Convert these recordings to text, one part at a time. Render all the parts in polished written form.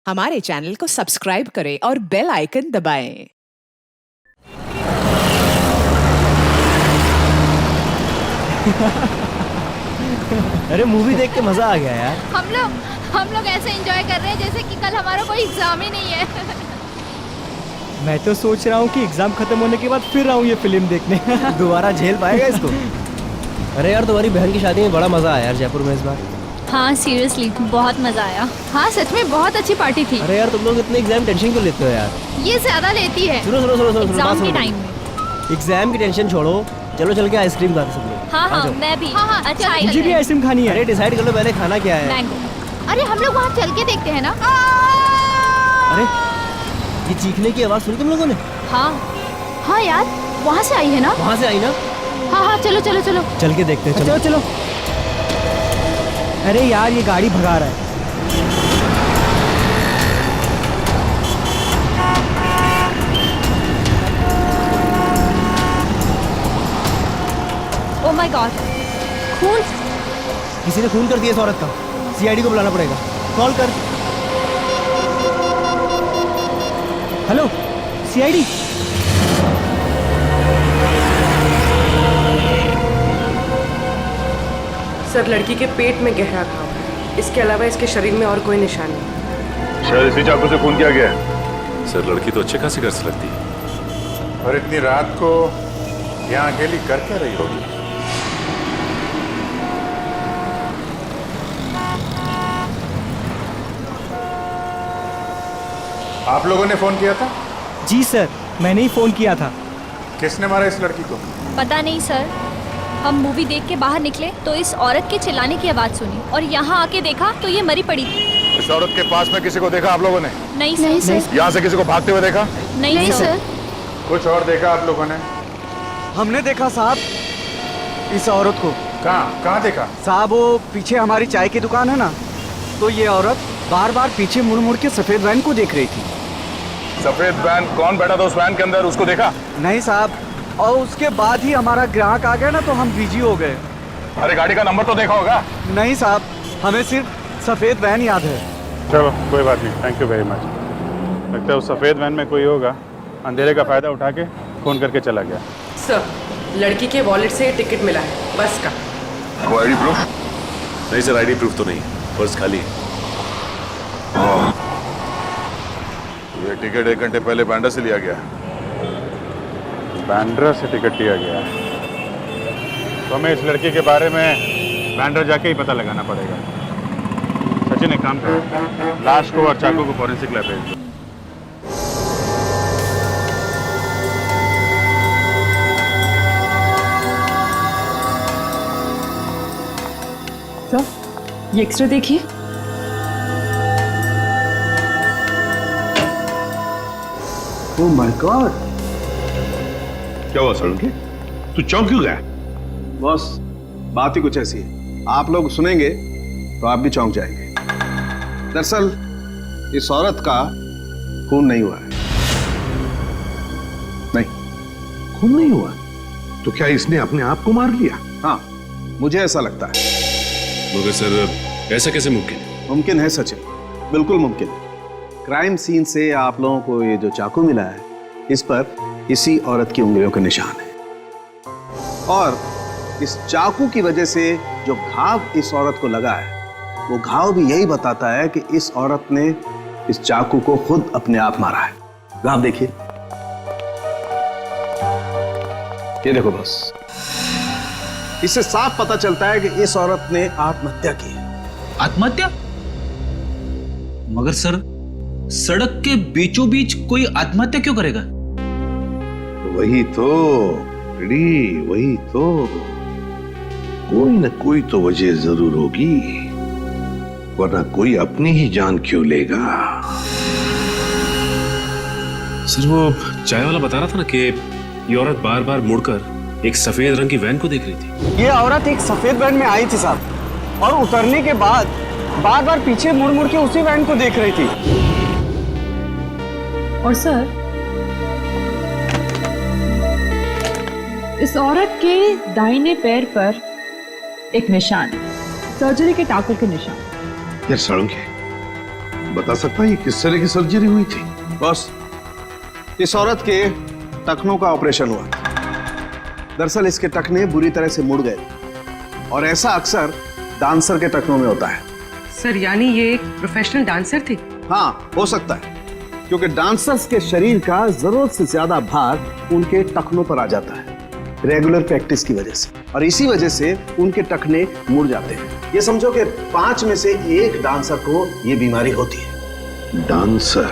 हमारे चैनल को सब्सक्राइब करें और बेल आइकन दबाएं। अरे मूवी देख के मजा आ गया यार। हम लोग ऐसे एंजॉय कर रहे हैं जैसे कि कल हमारा कोई एग्जाम ही नहीं है। मैं तो सोच रहा हूँ कि एग्जाम खत्म होने के बाद फिर आऊँ ये फिल्म देखने। दोबारा झेल पाएगा इसको? अरे यार तुम्हारी बहन की शादी में बड़ा मजा आया यार जयपुर में इस बार। हाँ सीरियसली बहुत मजा आया। हाँ सच में बहुत अच्छी पार्टी थी। अरे यार तुम लोग इतने एग्जाम टेंशन क्यों लेते हो यार? ये ज्यादा लेती है। सुनो एग्जाम के टाइम में। एग्जाम की टेंशन छोड़ो, चलो चल के आइसक्रीम खाते सब लोग। हाँ मैं भी। हाँ अच्छा मुझे भी आइसक्रीम खानी है। अरे डिसाइड कर लो पहले खाना क्या है। मैंगो। अरे हम लोग वहाँ चल के देखते हैं ना। अरे ये चीखने की आवाज सुनी तुम लोगों ने? हाँ यार वहाँ से आई है ना। वहाँ से आई ना? हाँ चलो चल के देखते हैं। चलो अरे यार ये गाड़ी भगा रहा है। ओह माय गॉड, खून। किसी ने खून कर दिया इस औरत का। सीआईडी को बुलाना पड़ेगा। कॉल कर। Hello CID. सर लड़की के पेट में गहरा घाव है। इसके अलावा इसके शरीर में और कोई निशान नहीं। सर इसी चाकू से खून किया गया है। सर लड़की तो अच्छे खासी घर से लगती है। और इतनी रात को यहाँ अकेली कर क्या रही होगी? आप लोगों ने फोन किया था? जी सर मैंने ही फोन किया था। किसने मारा इस लड़की को? पता नहीं सर, हम मूवी देख के बाहर निकले तो इस औरत के चिल्लाने की आवाज सुनी और यहाँ आके देखा तो ये मरी पड़ी थी। इस औरत के पास में किसी को देखा आप लोगों ने? नहीं सर। यहाँ से किसी को भागते हुए देखा? नहीं सर। कुछ और देखा आप लोगों ने? हमने देखा साहब इस औरत को। कहाँ देखा? साहब वो पीछे हमारी चाय की दुकान है ना, तो ये औरत बार बार पीछे मुड़ मुड़ के सफेद वैन को देख रही थी। सफेद वैन? कौन बैठा था उस वैन के अंदर, उसको देखा? नहीं साहब, और उसके बाद ही हमारा ग्राहक आ गया ना तो हम बिजी हो गए। अरे गाड़ी का नंबर तो देखा होगा? नहीं साहब, हमें सिर्फ सफेद वैन याद है। चलो कोई बात नहीं, थैंक यू वेरी मच। लगता है उस सफेद वैन में कोई होगा, अंधेरे का फायदा उठा के फोन करके चला गया। सर लड़की के वॉलेट से टिकट मिला है बस का। वो आईडी प्रूफ? नहीं सर आईडी प्रूफ तो नहीं, पर्स खाली है। ये टिकट 1 घंटे पहले बांद्रा से लिया गया। बांद्रा से टिकट लिया गया तो हमें इस लड़की के बारे में बांद्रा जाके ही पता लगाना पड़ेगा। सचिन एक काम करो, लाश को और चाकू को फॉरेंसिक लैब भेज दो। सर ये एक्सरे देखिए। Oh my God. क्या हुआ सड़के? तू चौंक क्यों गया? बॉस बात ही कुछ ऐसी है, आप लोग सुनेंगे तो आप भी चौंक जाएंगे। दरअसल इस औरत का खून नहीं हुआ है। नहीं खून नहीं हुआ? तो क्या इसने अपने आप को मार लिया? हाँ मुझे ऐसा लगता है। मगर सर ऐसा कैसे मुमकिन है? मुमकिन है सचिन, बिल्कुल मुमकिन है। क्राइम सीन से आप लोगों को ये जो चाकू मिला है इस पर इसी औरत की उंगलियों का निशान है, और इस चाकू की वजह से जो घाव इस औरत को लगा है वो घाव भी यही बताता है कि इस औरत ने इस चाकू को खुद अपने आप मारा है। घाव देखिए, ये देखो बस, इससे साफ पता चलता है कि इस औरत ने आत्महत्या की है। आत्महत्या? मगर सर सड़क के बीचों बीच कोई आत्महत्या क्यों करेगा? वही तो रेडी, वही तो, कोई न कोई तो वजह जरूर होगी, वरना कोई अपनी ही जान क्यों लेगा? सर वो चाय वाला बता रहा था ना कि ये औरत बार बार मुड़कर एक सफेद रंग की वैन को देख रही थी। ये औरत एक सफेद वैन में आई थी साहब, और उतरने के बाद बार बार पीछे मुड़ मुड़ के उसी वैन को देख रही थी। और सर इस औरत के दाहिने पैर पर एक निशान, सर्जरी के टाकों के निशान। यार सड़ोंगे, बता सकता है ये किस तरह की सर्जरी हुई थी? बस इस औरत के टखनों का ऑपरेशन हुआ। दरअसल इसके टखने बुरी तरह से मुड़ गए और ऐसा अक्सर डांसर के टखनों में होता है। सर यानी ये एक प्रोफेशनल डांसर थी? हाँ, हो सकता है, क्योंकि डांसर्स के शरीर का जरूरत से ज्यादा भार उनके टखनों पर आ जाता है रेगुलर प्रैक्टिस की वजह से, और इसी वजह से उनके टखने मुड़ जाते हैं। ये समझो कि 5 में से 1 डांसर को ये बीमारी होती है। डांसर?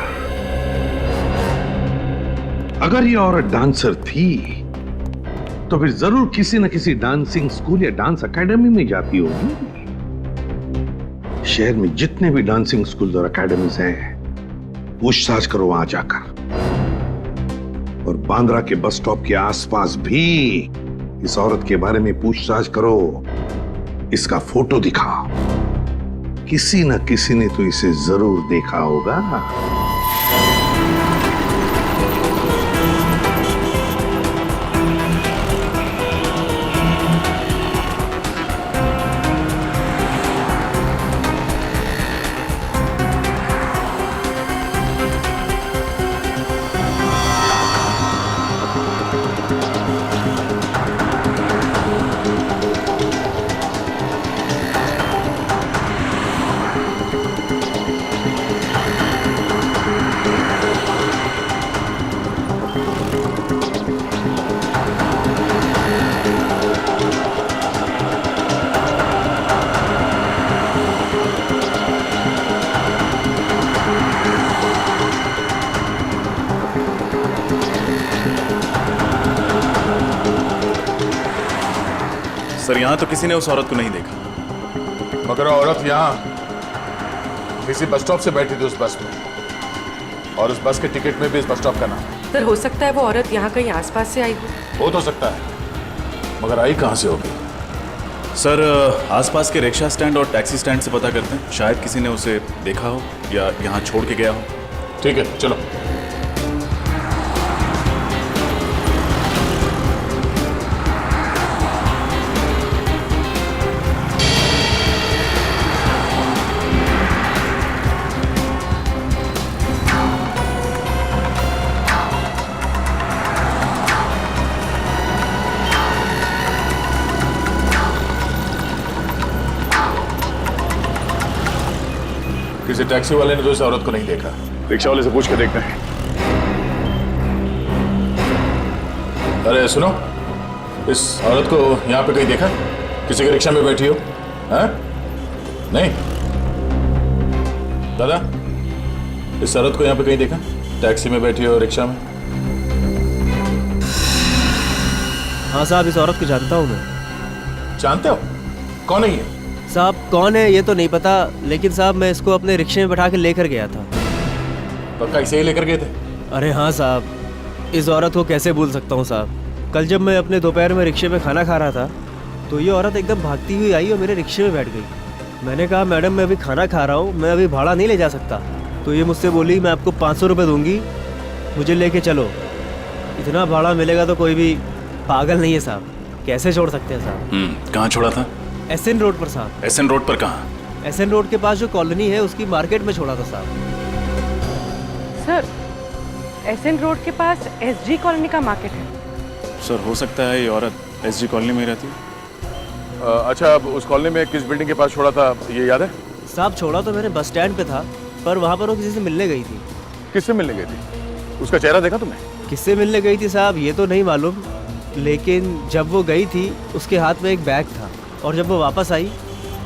अगर ये औरत डांसर थी तो फिर जरूर किसी न किसी डांसिंग स्कूल या डांस एकेडमी में जाती होगी। शहर में जितने भी डांसिंग स्कूल और एकेडमीज हैं, पूछताछ करो वहां जाकर, और बांद्रा के बस स्टॉप के आसपास भी इस औरत के बारे में पूछताछ करो। इसका फोटो दिखाओ, किसी न किसी ने तो इसे जरूर देखा होगा। सर यहाँ तो किसी ने उस औरत को नहीं देखा। मगर औरत यहाँ किसी बस स्टॉप से बैठी थी उस बस में, और उस बस के टिकट में भी इस बस स्टॉप का नाम है। सर हो सकता है वो औरत यहाँ कहीं आसपास से आई हो तो सकता है, मगर आई कहाँ से होगी? सर आसपास के रिक्शा स्टैंड और टैक्सी स्टैंड से पता करते हैं, शायद किसी ने उसे देखा हो या यहाँ छोड़ के गया हो। ठीक है, चलो। किसी टैक्सी वाले ने तो इस औरत को नहीं देखा। रिक्शा वाले से पूछ के देखते हैं। अरे सुनो, इस औरत को यहाँ पे कहीं देखा? किसी के रिक्शा में बैठी हो? हैं? नहीं? दादा, इस औरत को यहाँ पे कहीं देखा? टैक्सी में बैठी हो, रिक्शा में? हाँ साहब, इस औरत को जानता हूँ मैं। जानते हो? कौन है ये? साहब कौन है ये तो नहीं पता, लेकिन साहब मैं इसको अपने रिक्शे में बैठा के लेकर गया था। पक्का इसे ही लेकर गए थे? अरे हाँ साहब, इस औरत को कैसे भूल सकता हूँ साहब। कल जब मैं अपने दोपहर में रिक्शे में खाना खा रहा था तो ये औरत एकदम भागती हुई आई और मेरे रिक्शे में बैठ गई। मैंने कहा मैडम मैं अभी खाना खा रहा हूँ, मैं अभी भाड़ा नहीं ले जा सकता। तो ये मुझसे बोली मैं आपको 500 रुपये दूंगी, मुझे लेके चलो। इतना भाड़ा मिलेगा तो कोई भी पागल नहीं है साहब, कैसे छोड़ सकते हैं साहब। कहाँ छोड़ा था? एसएन रोड पर साहब। एसएन रोड पर कहाँ? एसएन रोड के पास जो कॉलोनी है उसकी मार्केट में छोड़ा था साहब। सर एसएन रोड के पास एसजी कॉलोनी का मार्केट है। सर हो सकता है ये औरत एसजी कॉलोनी में रहती है। अच्छा, अब उस कॉलोनी में किस बिल्डिंग के पास छोड़ा था, ये याद है? साहब छोड़ा तो मैंने बस स्टैंड पे था, पर वहाँ पर वो किसी से मिलने गई थी। किससे मिलने गई थी? उसका चेहरा देखा तुमने? किससे मिलने गई थी साहब ये तो नहीं मालूम, लेकिन जब वो गई थी उसके हाथ में एक बैग था और जब वो वापस आई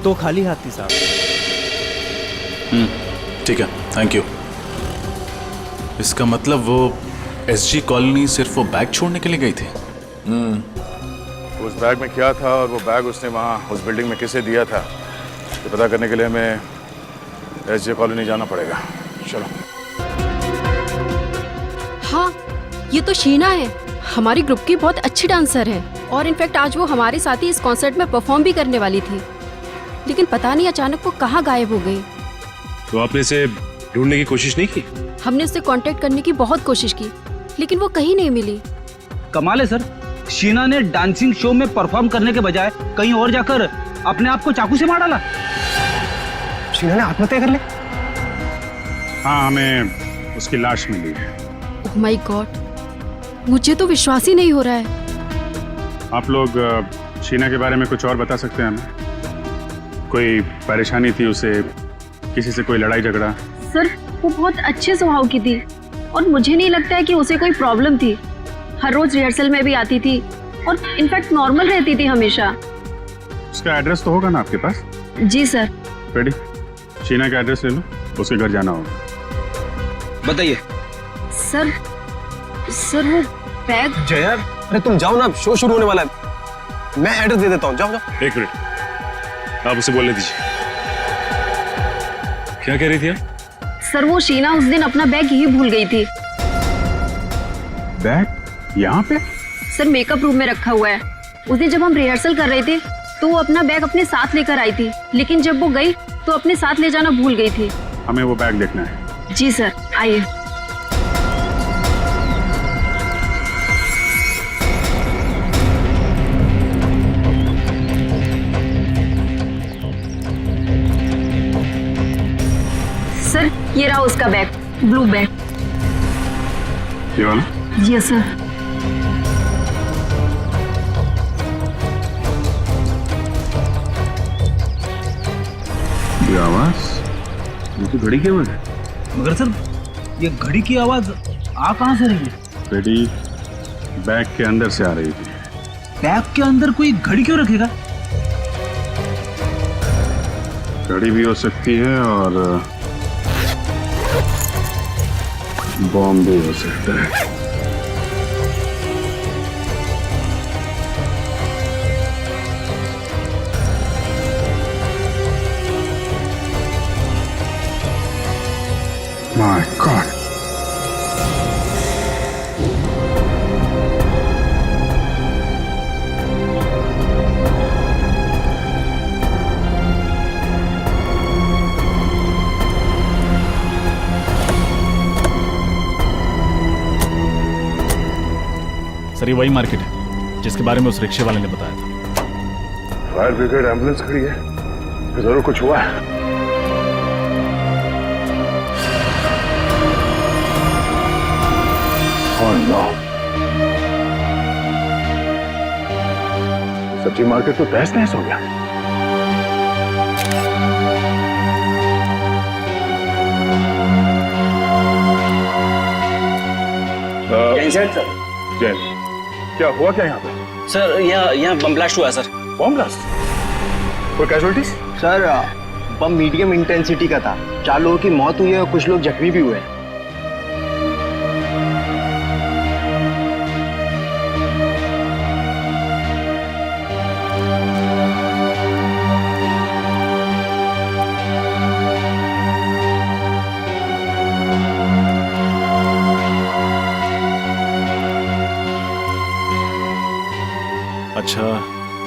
तो खाली हाथ थी साहब। ठीक है, थैंक यू। इसका मतलब वो एसजी कॉलोनी सिर्फ वो बैग छोड़ने के लिए गई थी? उस बैग में क्या था और वो बैग उसने वहाँ उस बिल्डिंग में किसे दिया था, ये पता करने के लिए हमें एसजी कॉलोनी जाना पड़ेगा। चलो। हाँ, ये तो शीना है, हमारी ग्रुप की बहुत अच्छी डांसर है और इनफैक्ट आज वो हमारे साथ ही इस कॉन्सर्ट में परफॉर्म भी करने वाली थी, लेकिन पता नहीं अचानक वो कहाँ गायब हो गई। तो आपने इसे ढूंढने की कोशिश नहीं की? हमने उससे कांटेक्ट करने की बहुत कोशिश की, लेकिन वो कहीं नहीं मिली। कमाल है सर, शीना ने डांसिंग शो में परफॉर्म करने के बजाय कहीं और जाकर अपने आप को चाकू से मार डाला। शीना ने आत्महत्या कर ली? हाँ, हमें उसकी लाश मिली है। ओह माय गॉड, मुझे तो विश्वास ही नहीं हो रहा है। आप लोग शीना के बारे में कुछ और बता सकते हैं हमें? कोई परेशानी थी उसे, किसी से कोई लड़ाई झगड़ा? सर वो बहुत अच्छे स्वभाव की थी और मुझे नहीं लगता है कि उसे कोई प्रॉब्लम थी। हर रोज रिहर्सल में भी आती थी और इनफैक्ट नॉर्मल रहती थी हमेशा। उसका एड्रेस तो होगा ना आपके पास? जी सर। रेडी, शीना का एड्रेस ले लो, उसके घर जाना होगा। बताइए। सर वो बैग। जया, अरे तुम जाओ ना, शो शुरू होने वाला है। मैं एड्रेस दे देता हूँ, जाओ जाओ। एक मिनट, आप उसे बोलने दीजिए। क्या कह रही थी आप? सर वो शीना उस दिन अपना बैग यही भूल गई थी। बैग यहाँ पे? सर मेकअप रूम में रखा हुआ है। उस दिन जब हम रिहर्सल कर रहे थे तो वो अपना बैग अपने साथ लेकर आई थी, लेकिन जब वो गई तो अपने साथ ले जाना भूल गई थी। हमें वो बैग देखना है। जी सर, आइए। सर ये रहा उसका बैग, ब्लू बैग। ये वाला? जी सर। ये आवाज, ये तो घड़ी की आवाज है। मगर सर ये घड़ी की आवाज आ कहाँ से रही है? घड़ी बैग के अंदर से आ रही थी। बैग के अंदर कोई घड़ी क्यों रखेगा? घड़ी भी हो सकती है और बॉम्ब भी हो सकता है। My God. सर ये वही मार्केट है जिसके बारे में उस रिक्शे वाले ने बताया था। फायर ब्रिगेड एम्बुलेंस खड़ी है, जरूर कुछ हुआ है। Oh no. सब्जी मार्केट तो तहस नहस हो गया। जैन, क्या हुआ क्या यहाँ पे? सर यहाँ बम ब्लास्ट हुआ है सर। Bomb blast? कोई कैजुअलिटीज? सर बम मीडियम इंटेंसिटी का था। 4 लोगों की मौत हुई है और कुछ लोग जख्मी भी हुए हैं। अच्छा,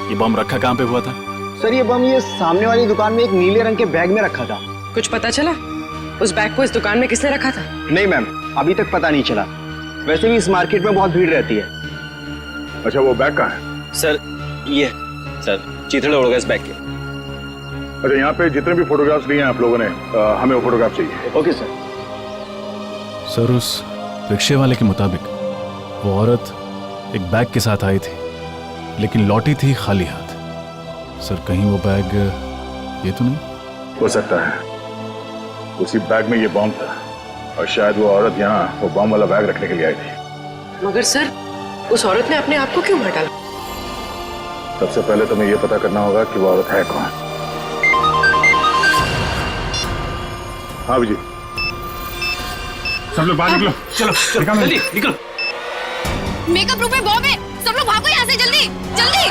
ये बम रखा कहाँ पे हुआ था? सर ये बम ये सामने वाली दुकान में एक नीले रंग के बैग में रखा था। कुछ पता चला उस बैग को इस दुकान में किसने रखा था? नहीं मैम, अभी तक पता नहीं चला। वैसे भी इस मार्केट में बहुत भीड़ रहती है। अच्छा, वो बैग कहाँ है? सर ये सर चिथड़े उड़ गए इस बैग के। अच्छा, यहाँ पे जितने भी फोटोग्राफ्स लिए हैं आप लोगों ने, हमें वो फोटोग्राफ चाहिए। Okay sir. सर उस रिक्शे वाले के मुताबिक वो औरत एक बैग के साथ आई थी, लेकिन लौटी थी खाली हाथ। सर कहीं वो बैग ये तो नहीं? हो सकता है उसी बैग में ये बॉम्ब था और शायद वो औरत यहाँ वो बॉम्ब वाला बैग रखने के लिए आई थी। मगर सर उस औरत ने अपने आप को क्यों मार डाला? सबसे पहले तुम्हें ये पता करना होगा कि वो औरत है कौन। हाँ विजय, सब लोग बाहर निकलो। चलो निकलो जल्दी निकलो। मेकअप रूम में बॉम्ब है, सब लोग भागो यहाँ से, जल्दी जल्दी।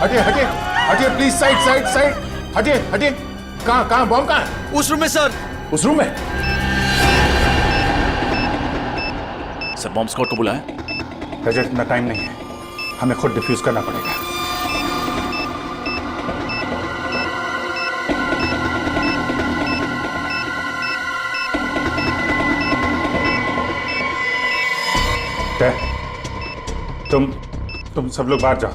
हटिए हटिए हटिए प्लीज, साइड साइड साइड, हटिए हटिए। कहाँ बॉम्ब कहाँ है? उस रूम में सर। उस रूम में? सर बॉम्ब स्क्वाड को बुलाएं। रजत, इतना टाइम नहीं है, हमें खुद डिफ्यूज करना पड़ेगा। तुम सब लोग बाहर जाओ,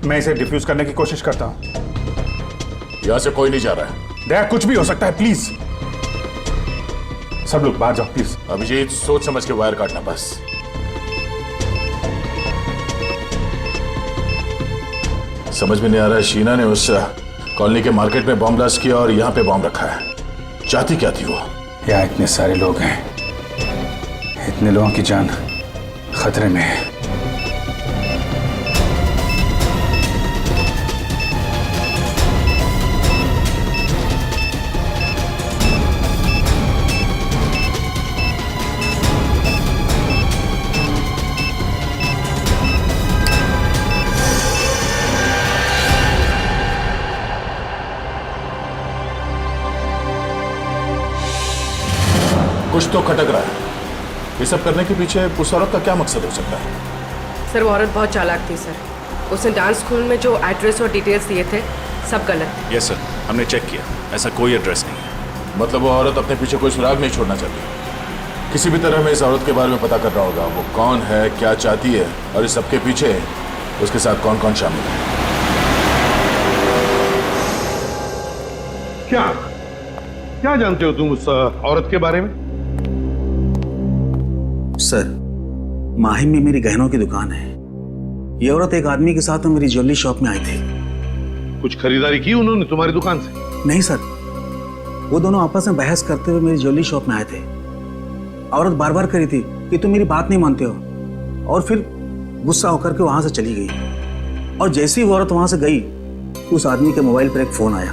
मैं इसे डिफ्यूज करने की कोशिश करता हूँ। यहाँ से कोई नहीं जा रहा है। दया, कुछ भी हो सकता है, प्लीज सब लोग बाहर जाओ प्लीज। अभिजीत, सोच समझ के वायर काटना बस। समझ में नहीं आ रहा है, शीना ने उस कॉलोनी के मार्केट में बॉम्ब ब्लास्ट किया और यहाँ पे बॉम्ब रखा है। चाहती क्या थी वो? यहाँ इतने सारे लोग हैं, इतने लोगों की जान खतरे में है। कुछ तो खटक रहा है। ये सब करने के पीछे उस औरत का क्या मकसद हो सकता है? सर वो औरत बहुत चालाक थी सर। उसने डांस स्कूल में जो एड्रेस और डिटेल्स दिए थे सब गलत थे। यस सर, हमने चेक किया, ऐसा कोई एड्रेस नहीं है। मतलब वो औरत अपने पीछे कोई सुराग नहीं छोड़ना चाहती। किसी भी तरह हमें इस औरत के बारे में पता करना होगा, वो कौन है, क्या चाहती है और इस सबके पीछे उसके साथ कौन कौन शामिल है। क्या जानते हो तुम उस औरत के बारे में? सर, माहिम में मेरी गहनों की दुकान है। ये औरत एक आदमी के साथ मेरी ज्वेलरी शॉप में आई थी। कुछ खरीदारी की उन्होंने तुम्हारी दुकान से? नहीं सर, वो दोनों आपस में बहस करते हुए मेरी ज्वेलरी शॉप में आए थे। औरत बार बार कह रही थी कि तुम मेरी बात नहीं मानते हो, और फिर गुस्सा होकर के वहां से चली गई। और जैसे ही वो औरत वहां से गई, उस आदमी के मोबाइल पर एक फोन आया।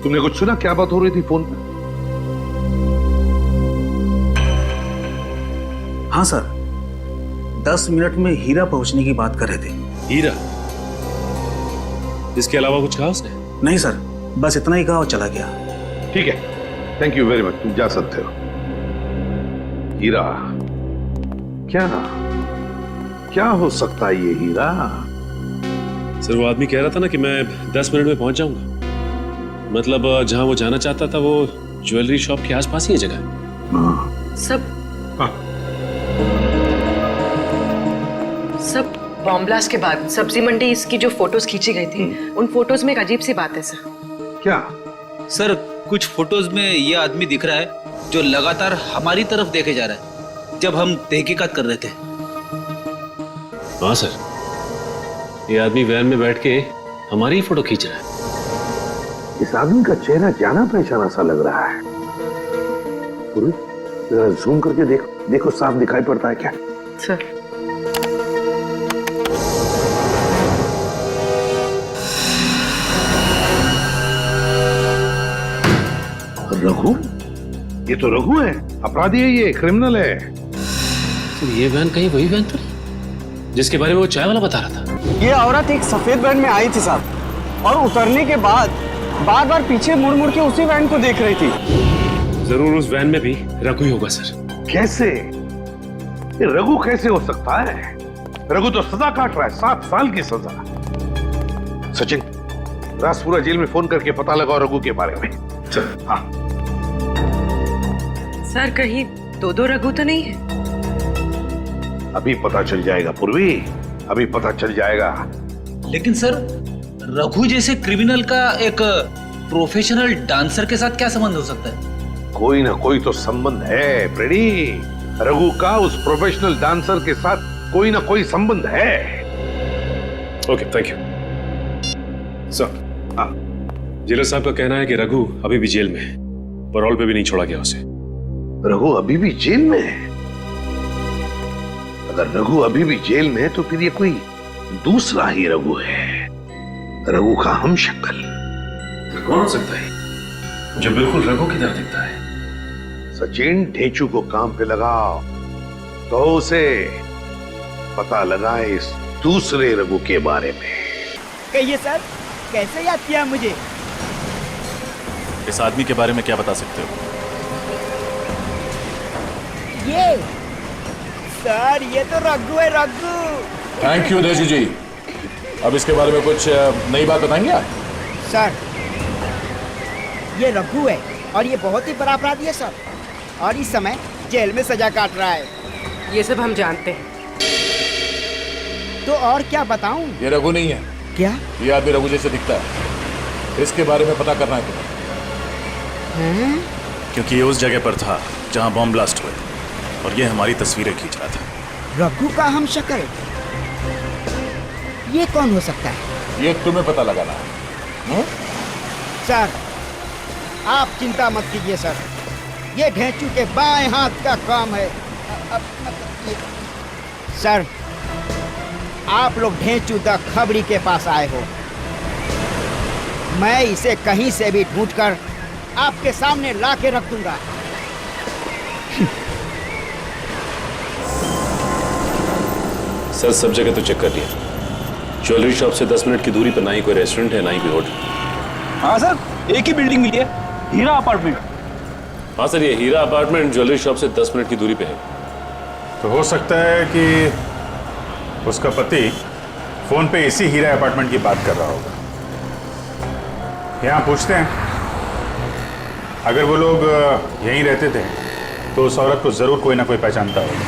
तुमने कुछ सुना? क्या बात हो रही थी फोन पर? हाँ सर, 10 मिनट में हीरा पहुंचने की बात कर रहे थे। हीरा? इसके अलावा कुछ कहा उसने? नहीं सर, बस इतना ही कहा और चला गया। ठीक है, थैंक यू वेरी मच, तुम जा सकते हो। हीरा? क्या हो सकता है ये हीरा? सर वो आदमी कह रहा था ना कि मैं 10 मिनट में पहुंच जाऊंगा। मतलब जहां वो जाना चाहता था वो ज्वेलरी शॉप के आसपास ही है जगह। सब बॉम्ब ब्लास्ट के बाद सब्जी मंडी इसकी जो फोटोज खींची गई थी, उन फोटोज में एक अजीब सी बात है सर। क्या? सर कुछ फोटोज में ये आदमी दिख रहा है जो लगातार हमारी तरफ देखे जा रहा है जब हम तहकीकात कर रहे थे। हाँ सर, ये आदमी वैन में बैठ के हमारी ही फोटो खींच रहा है। इस आदमी का चेहरा जाना पहचाना सा लग रहा है। जरा जूम करके देखो साफ दिखाई पड़ता है क्या? सर रघु? ये तो रघु है, अपराधी है, ये क्रिमिनल है। तो ये वैन कहीं वही वैन तो नहीं जिसके बारे में वो चाय वाला बता रहा था? ये औरत एक सफेद वैन में आई थी साहब, और उतरने के बाद बार बार पीछे मुड़ मुड़ के उसी वैन को देख रही थी। जरूर उस वैन में भी रघु ही होगा सर। कैसे? ये रघु कैसे हो सकता है? रघु तो सजा काट रहा है, 7 साल की सजा। सचिन, राजपुरा जेल में फोन करके पता लगाओ रघु के बारे में। चल। हाँ सर, कहीं दो रघु तो नहीं है? अभी पता चल जाएगा पूर्वी, अभी पता चल जाएगा। लेकिन सर, रघु जैसे क्रिमिनल का एक प्रोफेशनल डांसर के साथ क्या संबंध हो सकता है? कोई ना कोई तो संबंध है प्रेडी। रघु का उस प्रोफेशनल डांसर के साथ कोई ना कोई संबंध है। Okay, thank you sir. Jailer साहब का कहना है कि रघु अभी भी जेल में है, पैरोल पे भी नहीं छोड़ा गया उसे। रघु अभी भी जेल में है? अगर रघु अभी भी जेल में है तो फिर ये कोई दूसरा ही रघु है, रघु का हमशक्ल। कौन हो सकता है जो बिल्कुल रघु की तरह दिखता है? सचिन, ढेंचू को काम पे लगाओ तो उसे पता लगाए इस दूसरे रघु के बारे में। कहिए सर, कैसे याद किया मुझे? इस आदमी के बारे में क्या बता सकते हो? ये सर, ये तो रघु है, रघु। थैंक यू देशी जी। अब इसके बारे में कुछ नई बात बताएंगे आप? सर, ये रघु है और ये बहुत ही बड़ा अपराधी है सर, और इस समय जेल में सजा काट रहा है। ये सब हम जानते हैं। तो और क्या बताऊं? ये रघु नहीं है। क्या? ये आदमी रघु जैसे दिखता है, इसके बारे में पता करना है तुम्हें। हैं? क्योंकि ये उस जगह पर था जहां बॉम्ब ब्लास्ट हुए और ये हमारी तस्वीरें खींच रहा था। रघु का हम शक्ल, ये कौन हो सकता है? ये तुम्हें पता लगाना है। सर, आप चिंता मत कीजिए सर, ये ढेंचू के बाएं हाथ का काम है। सर, आप लोग ढेंचू द खबरी के पास आए हो। मैं इसे कहीं से भी ढूंढकर आपके सामने ला के रख दूंगा। सर, सब जगह तो चेक कर लिया। ज्वेलरी शॉप से 10 मिनट की दूरी पर ना ही कोई रेस्टोरेंट है, ना ही कोई होटल। हाँ सर, एक ही बिल्डिंग मिली है, हीरा अपार्टमेंट। हाँ सर, ये हीरा अपार्टमेंट ज्वेलरी शॉप से 10 मिनट की दूरी पे है। तो हो सकता है कि उसका पति फोन पे इसी हीरा अपार्टमेंट की बात कर रहा होगा। यहाँ पूछते हैं, अगर वो लोग यहीं रहते थे तो उस औरत को जरूर कोई ना कोई पहचानता होगा।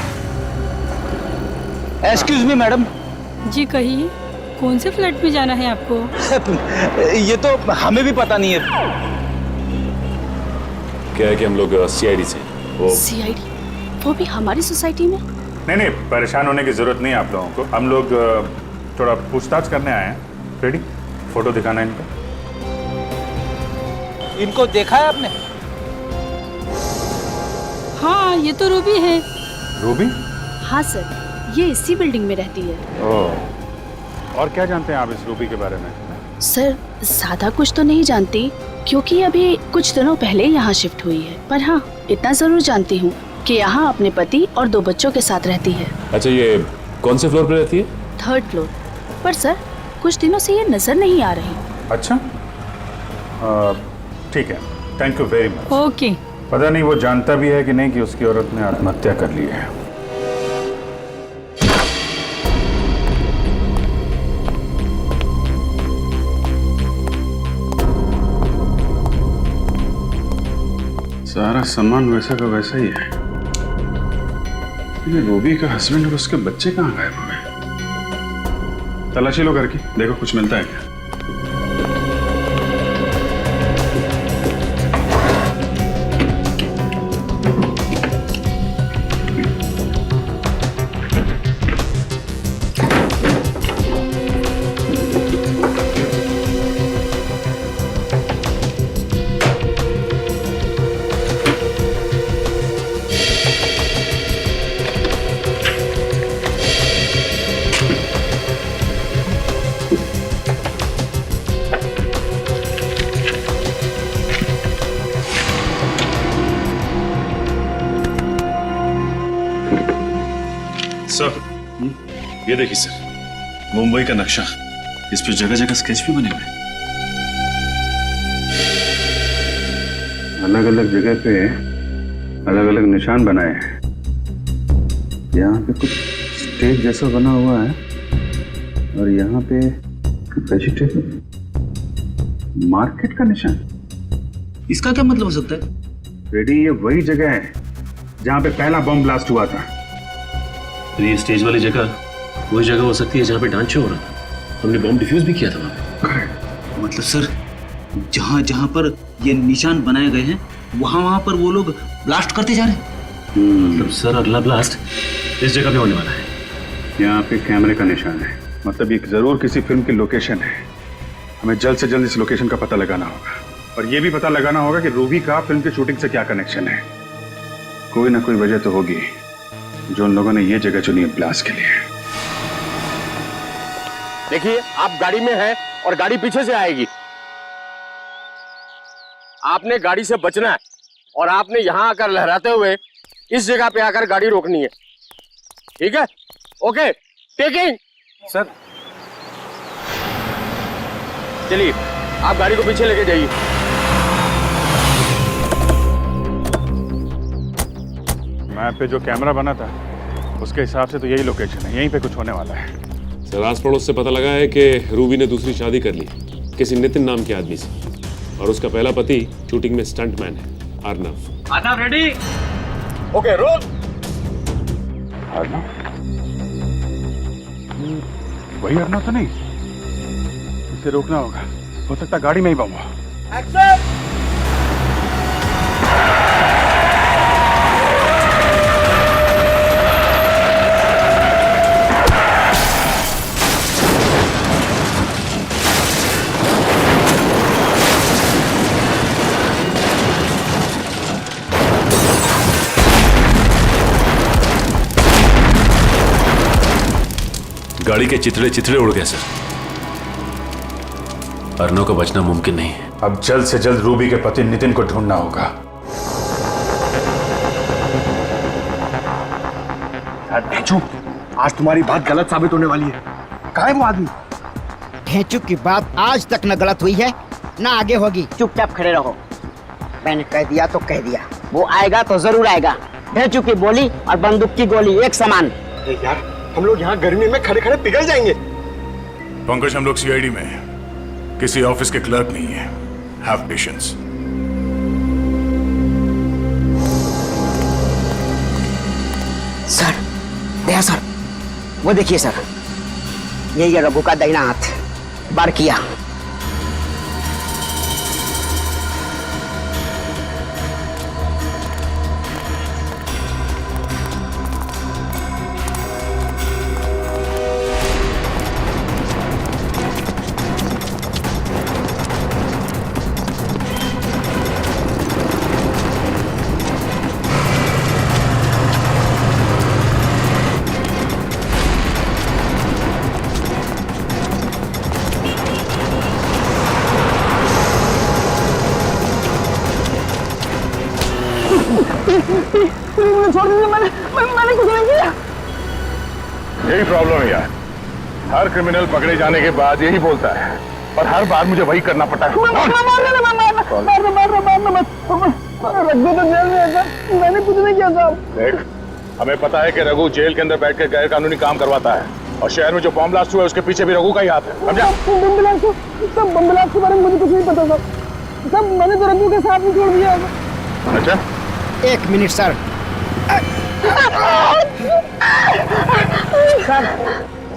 Excuse me madam. जी कहिए, कौन से फ्लैट में जाना है आपको? ये तो हमें भी पता नहीं है। क्या है कि हम लोग CID से CID? वो भी हमारी सोसाइटी में? नहीं, परेशान होने की जरूरत नहीं है आप लोगों को। हम लोग थोड़ा पूछताछ करने आए हैं। रेडी? फोटो दिखाना है इनका। इनको देखा है आपने? हाँ, ये तो रूबी है। रूबी? हाँ सर, ये इसी बिल्डिंग में रहती है। ओह, और क्या जानते हैं आप इस रूबी के बारे में? सर, ज्यादा कुछ तो नहीं जानती क्योंकि अभी कुछ दिनों पहले यहाँ शिफ्ट हुई है, पर हाँ इतना जरूर जानती हूँ कि यहाँ अपने पति और 2 बच्चों के साथ रहती है। अच्छा, ये कौन से फ्लोर पे रहती है? 3rd फ्लोर पर। सर, कुछ दिनों से ये नजर नहीं आ रही। अच्छा, ठीक है, thank you very much. Okay. पता नहीं वो जानता भी है कि नहीं कि उसकी औरत ने आत्महत्या कर ली है। सारा सामान वैसा का वैसा ही है। ये रूबी का हस्बैंड और उसके बच्चे कहाँ गायब हो गए? तलाशी लो करके, देखो कुछ मिलता है क्या। सर, ये देखिए सर, मुंबई का नक्शा। इस पे जगह जगह स्केच भी बने हुए हैं। अलग अलग जगह पे अलग अलग निशान बनाए हैं। यहाँ पे कुछ स्टेज जैसा बना हुआ है और यहाँ पे वेजिटेबल मार्केट का निशान। इसका क्या मतलब हो सकता है? रेडी, ये वही जगह है जहाँ पे पहला बम ब्लास्ट हुआ था। तो ये स्टेज वाली जगह वही जगह हो सकती है जहाँ पे डांस शो हो रहा था। हमने बॉम्ब डिफ्यूज भी किया था वहाँ पे। मतलब सर, जहाँ जहाँ पर ये निशान बनाए गए हैं वहाँ पर वो लोग ब्लास्ट करते जा रहे हैं। मतलब सर, अगला ब्लास्ट इस जगह पे होने वाला है। यहाँ पे कैमरे का निशान है, मतलब ये जरूर किसी फिल्म की लोकेशन है। हमें जल्द से जल्द इस लोकेशन का पता लगाना होगा और ये भी पता लगाना होगा कि रूबी का फिल्म की शूटिंग से क्या कनेक्शन है। कोई ना कोई वजह तो होगी जो उन लोगों ने ये जगह चुनी है ब्लास्ट के लिए। देखिए, आप गाड़ी में हैं और गाड़ी पीछे से आएगी। आपने गाड़ी से बचना है और आपने यहां आकर लहराते हुए इस जगह पे आकर गाड़ी रोकनी है। ठीक है? Okay, taking. सर, चलिए, आप गाड़ी को पीछे लेके जाइए। मैप पे जो कैमरा बना था उसके हिसाब से तो यही लोकेशन है, यहीं पे कुछ होने वाला है। सर, आस पड़ोस से पता लगा है कि रूबी ने दूसरी शादी कर ली किसी नितिन नाम के आदमी से, और उसका पहला पति शूटिंग में स्टंटमैन है, Arnav. Arnav ready? Okay, roll. Arnav? वही अर्नव तो नहीं? इसे रोकना होगा, हो सकता गाड़ी में ही बम हो। गाड़ी के चिथड़े चिथड़े उड़ गए सर। अर्नव को बचना मुमकिन नहीं है। अब जल्द से जल्द रूबी के पति नितिन को ढूंढना होगा। आज तुम्हारी बात गलत साबित होने वाली है। कहाँ है वो आदमी? ढेंचू की बात आज तक न गलत हुई है ना आगे होगी। चुपचाप खड़े रहो। मैंने कह दिया तो कह दिया, वो आएगा तो जरूर आएगा। ढेंचू की बोली और बंदूक की गोली एक समान। यार हम लोग यहाँ गर्मी में खड़े खड़े पिघल जाएंगे। पंकज, हम लोग सीआईडी में हैं, किसी ऑफिस के क्लर्क नहीं है। Have patience. Sir, Daya sir, वो देखिए सर, ये रघु का दाहिना हाथ बार किया। छोड़ दीजिए, मैंने कुछ नहीं किया। यही प्रॉब्लम है यार, हर क्रिमिनल पकड़े जाने के बाद यही बोलता है और हर बार मुझे वही करना पड़ता है। रघु तो जेल में है, मैंने कुछ नहीं किया साहब। देख, हमें पता है कि रघु जेल के अंदर बैठकर गैर कानूनी काम करवाता है और शहर में जो बम ब्लास्ट हुआ है उसके पीछे भी रघु का ही हाथ है। समझा? बम ब्लास्ट के बारे में मुझे कुछ नहीं पता साहब। मैंने तो रघु के साथ ही छोड़ दिया। अच्छा, एक मिनट सर।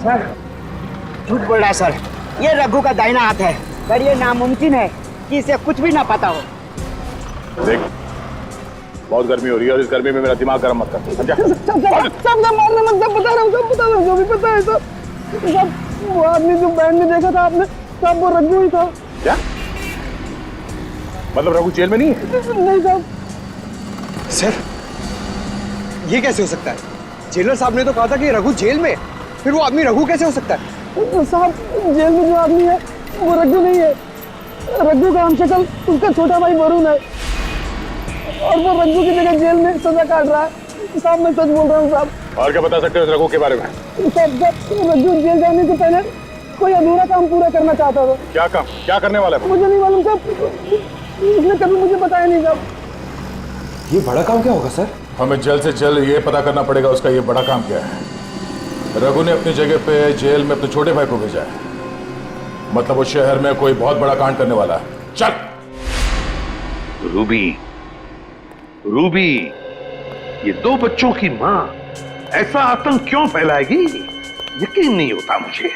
सर झूठ बोल रहा है सर, ये रघु का दाहिना हाथ है, पर ये नामुमकिन है कि इसे कुछ भी ना पता हो। देख, बहुत गर्मी हो रही है और इस गर्मी में मेरा दिमाग गर्म मत कर। समझा? सब मारने मत, सब बता रहा हूँ, सब बता रहा हूँ, जो भी पता है सब। वो आदमी जो बैंड में देखा था आपने, सब वो रघु ही था। क्या मतलब? रघु जेल में नहीं है? नहीं साहब। सर, ये कैसे हो सकता है? जेलर साहब ने तो कहा था कि रघु जेल में, फिर वो आदमी रघु कैसे हो सकता है? साहब, जेल में जो आदमी है वो रघु नहीं है। रघु का हमशक्ल उसका छोटा भाई वरुण है और वो रघु की जगह जेल में सजा काट रहा है। साहब, मैं सच बोल रहा हूँ साहब। और क्या बता सकते हो रघु के बारे में? साहब, रघु जेल जाने से पहले कोई अधूरा काम पूरा करना चाहता था। क्या काम? क्या करने वाला है? मुझे नहीं मालूम साहब, उसने कभी मुझे बताया नहीं साहब। ये बड़ा काम क्या होगा सर? हमें जल्द से जल्द ये पता करना पड़ेगा उसका ये बड़ा काम क्या है। रघु ने अपनी जगह पे जेल में अपने छोटे भाई को भेजा है, मतलब वो शहर में कोई बहुत बड़ा कांड करने वाला है। चल। रूबी, रूबी, ये दो बच्चों की माँ ऐसा आतंक क्यों फैलाएगी? यकीन नहीं होता मुझे।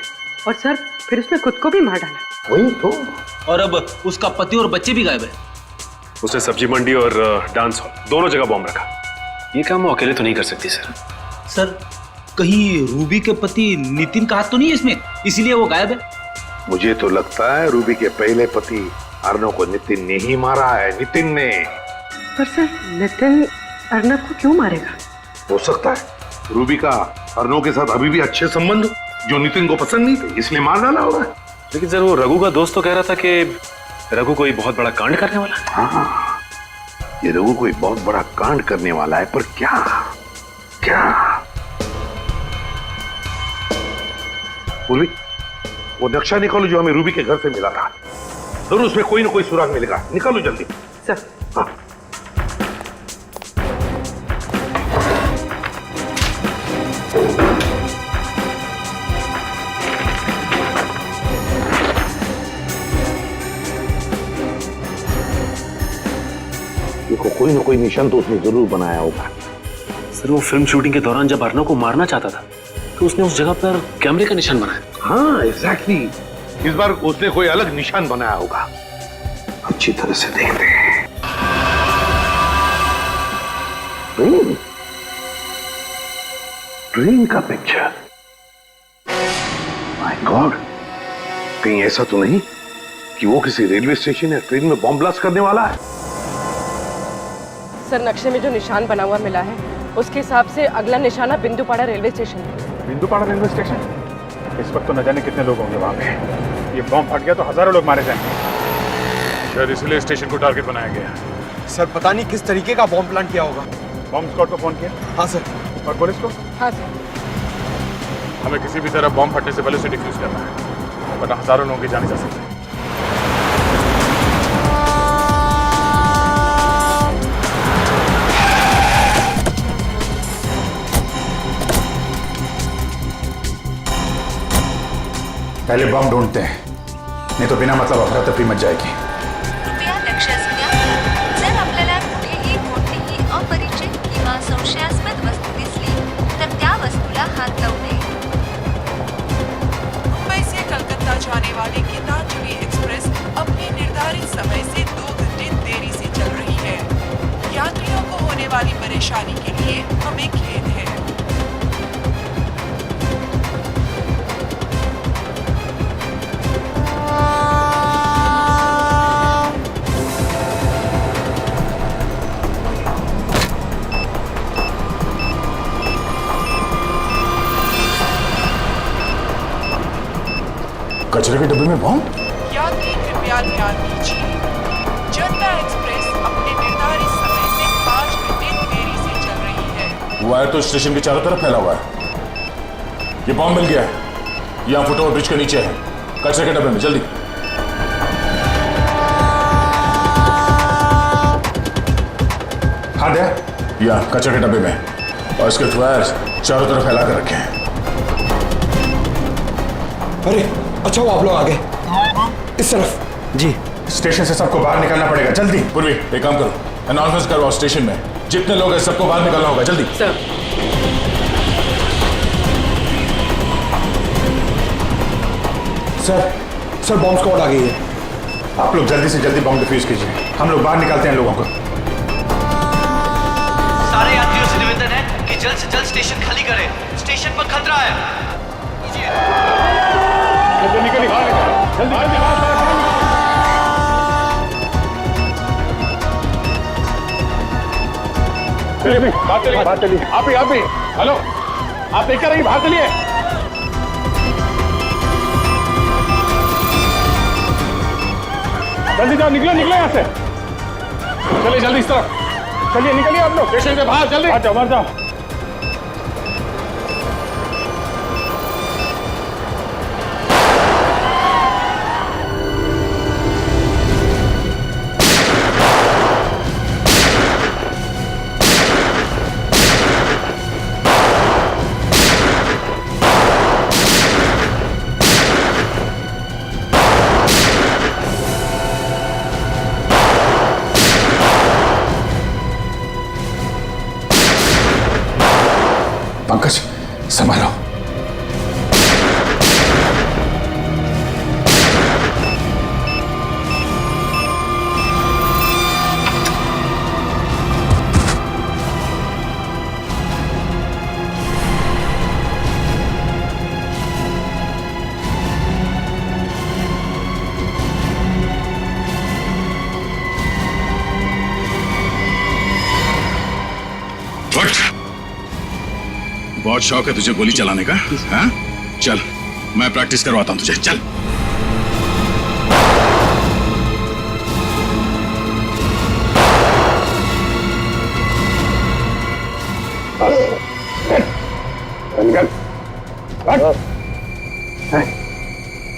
और सर, फिर उसने खुद को भी मार डाला। वही तो। और अब उसका पति और बच्चे भी गायब है। उसने सब्जी मंडी और डांस हॉल दोनों जगह बॉम्ब रखा। ये काम वो अकेले तो नहीं कर सकती सर। सर, कहीं रूबी के पति नितिन का हाथ तो नहीं है इसमें, इसीलिए वो गायब है? मुझे तो लगता है रूबी के पहले पति अर्नव को नितिन ने ही मारा है। नितिन ने। पर सर, नितिन अर्नव को क्यों मारेगा? हो सकता है रूबी का अर्नव के साथ अभी भी अच्छे संबंध हो, जो नितिन को पसंद नहीं थे, इसलिए मार डाला होगा। लेकिन सर, वो रघु का दोस्त तो कह रहा था कि रघु कोई बहुत बड़ा कांड करने वाला है। हाँ, ये रघु कोई बहुत बड़ा कांड करने वाला है, पर क्या? क्या? पूर्वी, वो नक्शा निकालो जो हमें रूबी के घर से मिला था। जरूर उसमें कोई ना कोई सुराग मिलेगा। निकालो जल्दी। सर। हाँ। देखो, कोई ना कोई निशान तो उसने जरूर बनाया होगा। सर, वो फिल्म शूटिंग के दौरान जब अर्नव को मारना चाहता था तो उसने उस जगह पर कैमरे का निशान बनाया। हाँ एग्जैक्टली, इस बार उसने कोई अलग निशान बनाया होगा। अच्छी तरह से देखते हैं। ट्रेन का पिक्चर। माय गॉड, कहीं ऐसा तो नहीं कि वो किसी रेलवे स्टेशन या ट्रेन में बॉम्ब ब्लास्ट करने वाला है? सर नक्शे में जो निशान बना हुआ मिला है उसके हिसाब से अगला निशाना बिंदुपाड़ा रेलवे स्टेशन है। बिंदुपाड़ा रेलवे स्टेशन? इस वक्त तो न जाने कितने लोग होंगे वहां पे। ये बॉम्ब फट गया तो हजारों लोग मारे जाएंगे। शायद इसलिए स्टेशन को टारगेट बनाया गया। सर पता नहीं किस तरीके का बॉम्ब प्लांट किया होगा। बॉम्ब स्क्वाड को फोन किया? हाँ सर। और पुलिस को? हाँ सर। हमें किसी भी तरह बॉम्ब फटने से पहले उसे डिफ्यूज करना है, वरना हजारों लोगों की जाने जा सकती है। पहले बम ढूंढते हैं, नहीं तो बिना मतलब अफरा तफरी मच जाएगी। कृपया लक्ष असू द्या। जर आपल्याला कुठेही कोणतीही अपरिचित किंवा संशयास्पद वस्तू दिसली तर त्या वस्तूला हात लावू नये। मुंबई से कलकत्ता जाने वाली गीतांजलि एक्सप्रेस अपने निर्धारित समय से 2 घंटे देरी से चल रही है। यात्रियों को होने वाली परेशानी के लिए हमें खेद है। कचरे के डब्बे में बॉम्ब? यात्री कृपया ध्यान दीजिए, जनता एक्सप्रेस अपने निर्धारित समय से 5 घंटे देरी से चल रही है। वायर तो स्टेशन के चारों तरफ फैला हुआ है। ये बॉम्ब मिल गया है, यहाँ फुटओवर ब्रिज के नीचे है, कचरे के डब्बे में। जल्दी। हाँ दे, यहाँ कचरे के डब्बे में, और इसके वायर चारों तरफ फैला कर रखे हैं। अरे अच्छा वो आप लोग आ गए। इस तरफ। जी। स्टेशन से सबको बाहर निकलना पड़ेगा, जल्दी। पूर्वी एक काम करो, अनाउंसमेंट करवाओ स्टेशन में, जितने लोग हैं सबको बाहर निकलना होगा, जल्दी। सर। सर बॉम्ब स्क्वाड आ गई है। आप लोग जल्दी से जल्दी बॉम्ब डिफ्यूज कीजिए, हम लोग बाहर निकालते हैं लोगों को। सारे यात्रियों से निवेदन है कि जल्द से जल्द स्टेशन खाली करें, स्टेशन पर खतरा है। निकलिए बाहर, जल्दी चलिए, बात चलिए। आप ही हेलो, आप देखकर रहिए, बाहर चलिए। जल्दी जाओ, निकलो यहाँ से। चलिए जल्दी इस तरफ, चलिए निकलिए आप लोग स्टेशन के बाहर, जल्दी बाहर जाओ। पंकज संभालो। बहुत शौक है तुझे गोली चलाने का? हाँ? चल मैं प्रैक्टिस करवाता हूं तुझे, चल।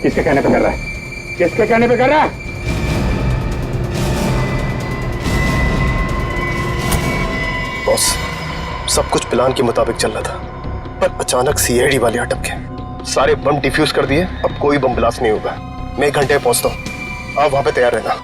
किसके कहने पे कर रहा है? किसके कहने पे कर रहा है? बॉस, सब कुछ प्लान के मुताबिक चल रहा था, पर अचानक सीआईडी वाले अटक गए। सारे बम डिफ्यूज कर दिए, अब कोई बम ब्लास्ट नहीं होगा। मैं 1 घंटे में पहुंचता हूं, आप वहां पे तैयार रहना।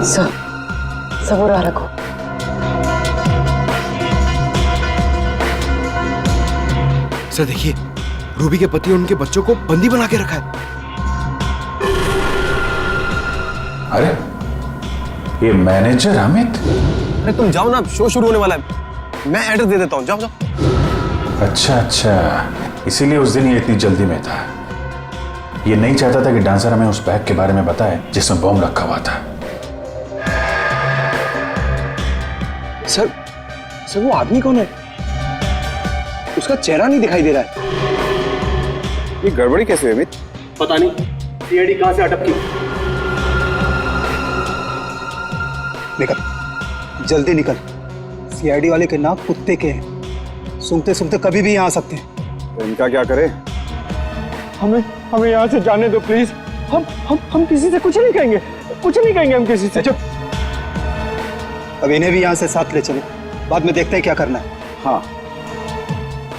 सब हो रहा रखो। सर देखिए, रूबी के पति और उनके बच्चों को बंदी बना के रखा है। अरे ये मैनेजर अमित। अरे तुम जाओ ना, शो शुरू होने वाला है। मैं एड्रेस दे देता हूँ, जाओ जाओ। अच्छा, इसीलिए उस दिन ये इतनी जल्दी में था। ये नहीं चाहता था कि डांसर हमें उस बैग के बारे में बताए जिसमें बॉम्ब रखा हुआ था। सर वो आदमी कौन है? उसका चेहरा नहीं दिखाई दे रहा है। ये गड़बड़ी कैसे है अमित? पता नहीं सीआईडी कहां से अटक की। निकल, जल्दी निकल। सीआईडी वाले के नाक कुत्ते के हैं, सूंघते सूंघते कभी भी यहाँ आ सकते हैं। तो इनका क्या करें? हमें यहाँ से जाने दो प्लीज। हम किसी से कुछ नहीं कहेंगे, हम किसी से। चुप। अब इन्हें भी यहाँ से साथ ले चलो, बाद में देखते हैं क्या करना है। हाँ,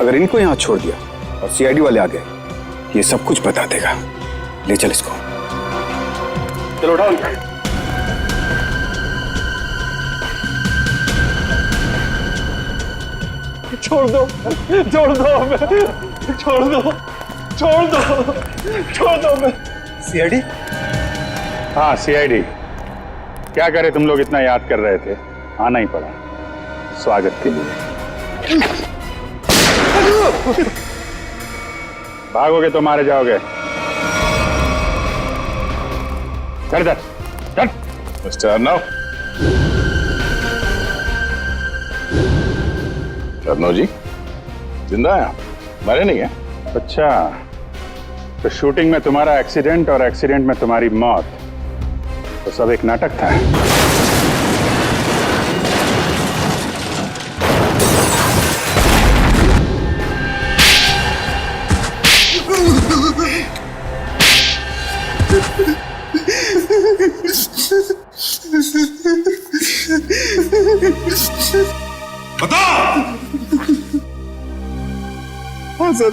अगर इनको यहाँ छोड़ दिया और सीआईडी वाले आ गए, ये सब कुछ बता देगा। ले चल इसको। चलो उठाओ। छोड़ दो हमें। सीआईडी? हाँ, सीआईडी। क्या करे, तुम लोग इतना याद कर रहे थे, आना ही पड़ा स्वागत के लिए। भागोगे तो मारे जाओगे। चल मिस्टर अर्नव। अर्नव जी जिंदा है? मरे नहीं है? अच्छा, तो शूटिंग में तुम्हारा एक्सीडेंट और एक्सीडेंट में तुम्हारी मौत, तो सब एक नाटक था। बता। हाँ सर,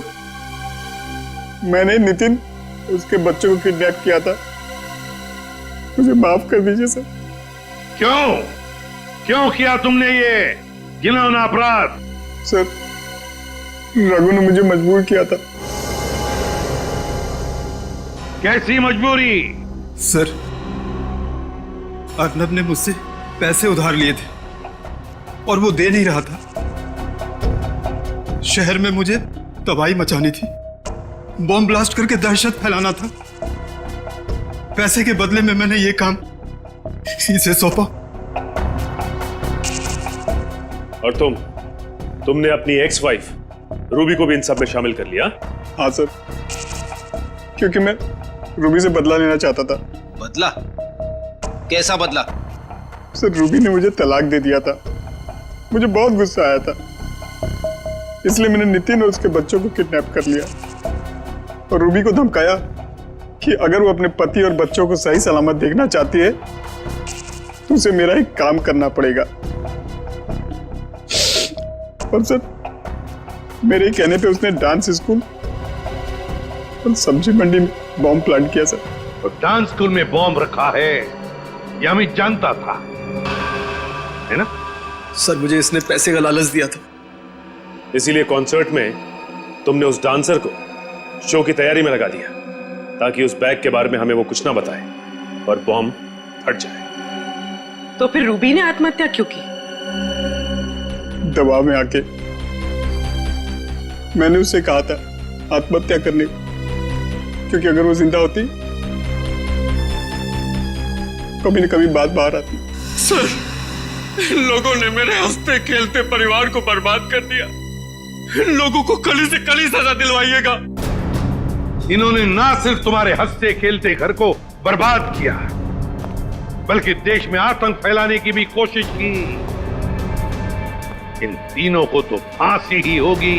मैंने नितिन उसके बच्चों को किडनैप किया था। मुझे माफ कर दीजिए सर। क्यों किया तुमने ये घिनौना अपराध? सर, रघु ने मुझे मजबूर किया था। कैसी मजबूरी? सर, अर्नब ने मुझसे पैसे उधार लिए थे और वो दे नहीं रहा था। शहर में मुझे तबाही मचानी थी, बॉम्ब ब्लास्ट करके दहशत फैलाना था। पैसे के बदले में मैंने ये काम इसे सौंपा। और तुमने अपनी एक्स वाइफ रूबी को भी इन सब में शामिल कर लिया? हाँ सर, क्योंकि मैं रूबी से बदला लेना चाहता था। बदला? कैसा बदला? सर, रूबी ने मुझे तलाक दे दिया था। मुझे बहुत गुस्सा आया था, इसलिए मैंने नितिन और उसके बच्चों को किडनैप कर लिया और रूबी को धमकाया कि अगर वो अपने पति और बच्चों को सही सलामत देखना चाहती है तो उसे मेरा एक काम करना पड़ेगा। और सर, मेरे कहने पे उसने डांस स्कूल और सब्जी मंडी में बॉम्ब प्लांट किया सर। तो डांस स्कूल में बॉम्ब रखा है ये अमित जानता था, है ना? सर, मुझे इसने पैसे का लालच दिया था। इसीलिए कॉन्सर्ट में तुमने उस डांसर को शो की तैयारी में लगा दिया ताकि उस बैग के बारे में हमें वो कुछ ना बताए और बॉम्ब फट जाए। तो फिर रूबी ने आत्महत्या क्यों की? दबाव में आके मैंने उससे कहा था आत्महत्या करने, क्योंकि अगर वो जिंदा होती कभी न कभी बात बाहर आती। सर, इन लोगों ने मेरे हंसते खेलते परिवार को बर्बाद कर दिया। इन लोगों को कड़ी से कड़ी सजा दिलवाइएगा। इन्होंने ना सिर्फ तुम्हारे हंसते खेलते घर को बर्बाद किया, बल्कि देश में आतंक फैलाने की भी कोशिश की। इन तीनों को तो फांसी ही होगी।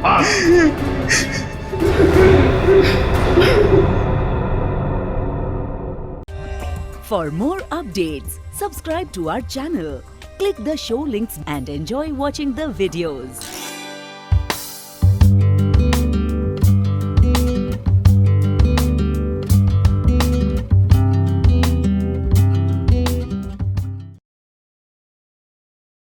फांसी। For more updates, subscribe to our channel, click the show links and enjoy watching the videos.